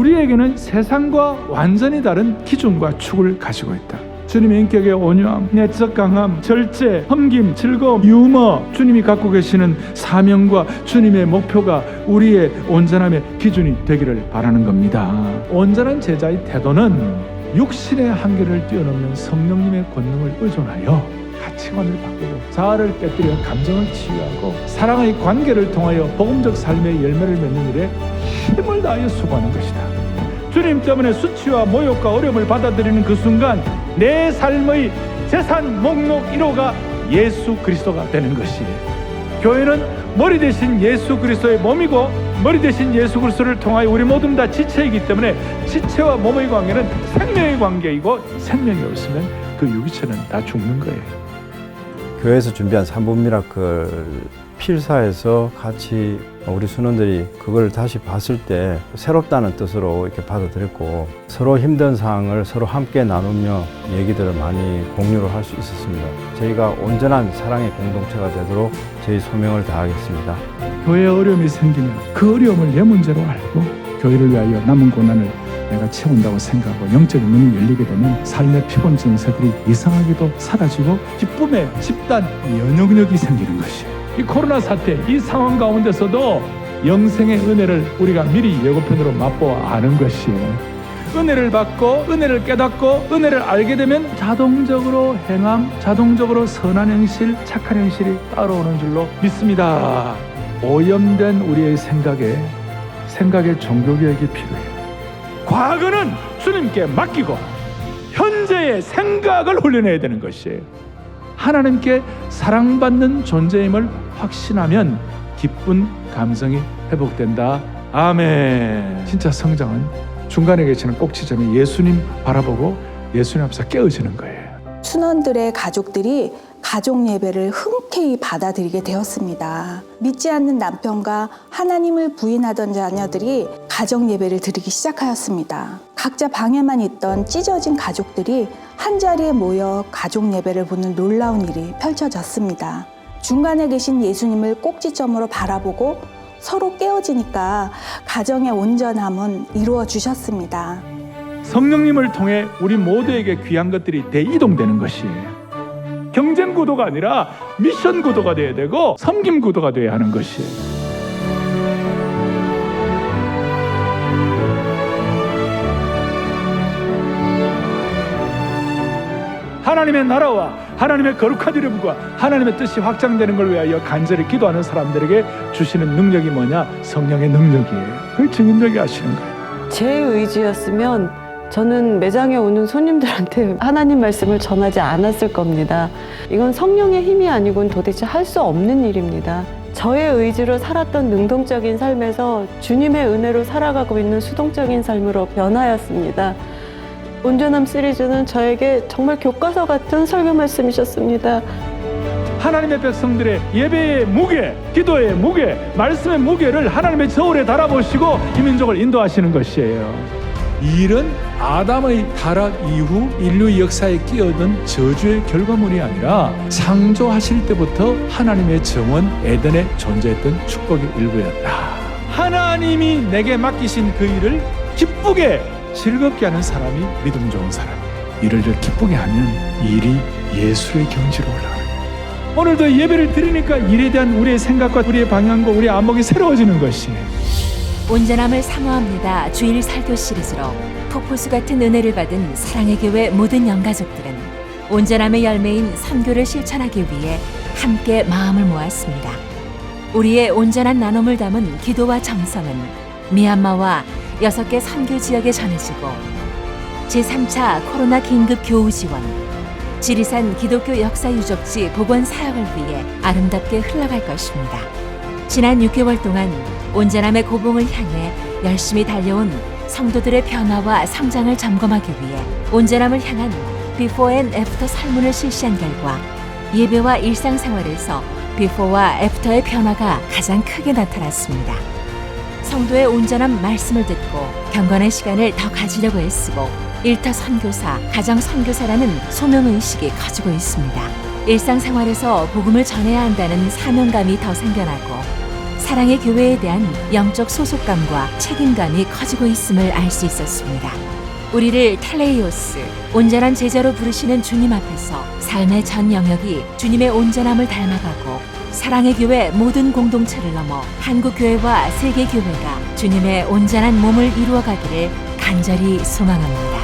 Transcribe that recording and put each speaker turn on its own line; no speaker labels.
우리에게는 세상과 완전히 다른 기준과 축을 가지고 있다. 주님의 인격의 온유함, 내적 강함, 절제, 섬김, 즐거움, 유머, 주님이 갖고 계시는 사명과 주님의 목표가 우리의 온전함의 기준이 되기를 바라는 겁니다. 온전한 제자의 태도는 육신의 한계를 뛰어넘는 성령님의 권능을 의존하여 가치관을 바꾸고 자아를 깨뜨려 감정을 치유하고 사랑의 관계를 통하여 복음적 삶의 열매를 맺는 일에 힘을 다하여 수고하는 것이다. 주님 때문에 수치와 모욕과 어려움을 받아들이는 그 순간 내 삶의 재산 목록 1호가 예수 그리스도가 되는 것이에요. 교회는 머리 대신 예수 그리스도의 몸이고 머리 대신 예수 그리스도를 통하여 우리 모두는 다 지체이기 때문에 지체와 몸의 관계는 생명의 관계이고 생명이 없으면 그 유기체는 다 죽는 거예요.
교회에서 준비한 3분 미라클 필사에서 같이 우리 순원들이 그걸 다시 봤을 때 새롭다는 뜻으로 이렇게 받아들였고 서로 힘든 상황을 서로 함께 나누며 얘기들을 많이 공유를 할 수 있었습니다. 저희가 온전한 사랑의 공동체가 되도록 저희 소명을 다하겠습니다.
교회에 어려움이 생기면 그 어려움을 내 문제로 알고 교회를 위하여 남은 고난을 내가 채운다고 생각하고 영적인 문이 열리게 되면 삶의 피곤 증세들이 이상하게도 사라지고 기쁨의 집단 면역력이 생기는 것이에요. 이 코로나 사태, 이 상황 가운데서도 영생의 은혜를 우리가 미리 예고편으로 맛보아 아는 것이에요. 은혜를 받고 은혜를 깨닫고 은혜를 알게 되면 자동적으로 행함, 자동적으로 선한 행실, 착한 행실이 따라오는 줄로 믿습니다. 오염된 우리의 생각의 종교개혁이 필요해요. 과거는 주님께 맡기고 현재의 생각을 훈련해야 되는 것이에요. 하나님께 사랑받는 존재임을 확신하면 기쁜 감성이 회복된다. 아멘. 진짜 성장은 중간에 계시는 꼭지점이 예수님 바라보고 예수님 앞에서 깨어지는 거예요.
순원들의 가족들이 가족 예배를 흔쾌히 받아들이게 되었습니다. 믿지 않는 남편과 하나님을 부인하던 자녀들이 가정 예배를 드리기 시작하였습니다. 각자 방에만 있던 찢어진 가족들이 한자리에 모여 가족 예배를 보는 놀라운 일이 펼쳐졌습니다. 중간에 계신 예수님을 꼭지점으로 바라보고 서로 깨어지니까 가정의 온전함은 이루어 주셨습니다.
성령님을 통해 우리 모두에게 귀한 것들이 대이동되는 것이에요. 경쟁 구도가 아니라 미션 구도가 되어야 되고 섬김 구도가 되어야 하는 것이에요. 하나님의 나라와 하나님의 거룩한 이름과 하나님의 뜻이 확장되는 걸 위하여 간절히 기도하는 사람들에게 주시는 능력이 뭐냐? 성령의 능력이에요. 그걸 증인되게 하시는 거예요.
제 의지였으면 저는 매장에 오는 손님들한테 하나님 말씀을 전하지 않았을 겁니다. 이건 성령의 힘이 아니고는 도대체 할 수 없는 일입니다. 저의 의지로 살았던 능동적인 삶에서 주님의 은혜로 살아가고 있는 수동적인 삶으로 변하였습니다. 온전함 시리즈는 저에게 정말 교과서 같은 설교 말씀이셨습니다.
하나님의 백성들의 예배의 무게, 기도의 무게, 말씀의 무게를 하나님의 저울에 달아보시고 이 민족을 인도하시는 것이에요. 이 일은 아담의 타락 이후 인류 역사에 끼어든 저주의 결과물이 아니라 창조하실 때부터 하나님의 정원 에덴에 존재했던 축복의 일부였다. 하나님이 내게 맡기신 그 일을 기쁘게 즐겁게 하는 사람이 믿음 좋은 사람. 이를 기쁘게 하면 일이 예수의 경지로 올라가는 거예요. 오늘도 예배를 드리니까 일에 대한 우리의 생각과 우리의 방향과 우리의 안목이 새로워지는 것이에요.
온전함을 사모합니다. 주일 설교 시리즈로 폭포수 같은 은혜를 받은 사랑의 교회 모든 영가족들은 온전함의 열매인 선교를 실천하기 위해 함께 마음을 모았습니다. 우리의 온전한 나눔을 담은 기도와 정성은 미얀마와 6개 선교 지역에 전해지고 제3차 코로나 긴급 교우 지원, 지리산 기독교 역사 유적지 복원 사역을 위해 아름답게 흘러갈 것입니다. 지난 6개월 동안 온전함의 고봉을 향해 열심히 달려온 성도들의 변화와 성장을 점검하기 위해 온전함을 향한 비포 앤 애프터 설문을 실시한 결과 예배와 일상생활에서 비포와 애프터의 변화가 가장 크게 나타났습니다. 성도의 온전한 말씀을 듣고 경건의 시간을 더 가지려고 애쓰고 일터 선교사, 가정 선교사라는 소명의식이 커지고 있습니다. 일상생활에서 복음을 전해야 한다는 사명감이 더 생겨나고 사랑의 교회에 대한 영적 소속감과 책임감이 커지고 있음을 알 수 있었습니다. 우리를 텔레이오스, 온전한 제자로 부르시는 주님 앞에서 삶의 전 영역이 주님의 온전함을 닮아가고 사랑의 교회 모든 공동체를 넘어 한국교회와 세계교회가 주님의 온전한 몸을 이루어가기를 간절히 소망합니다.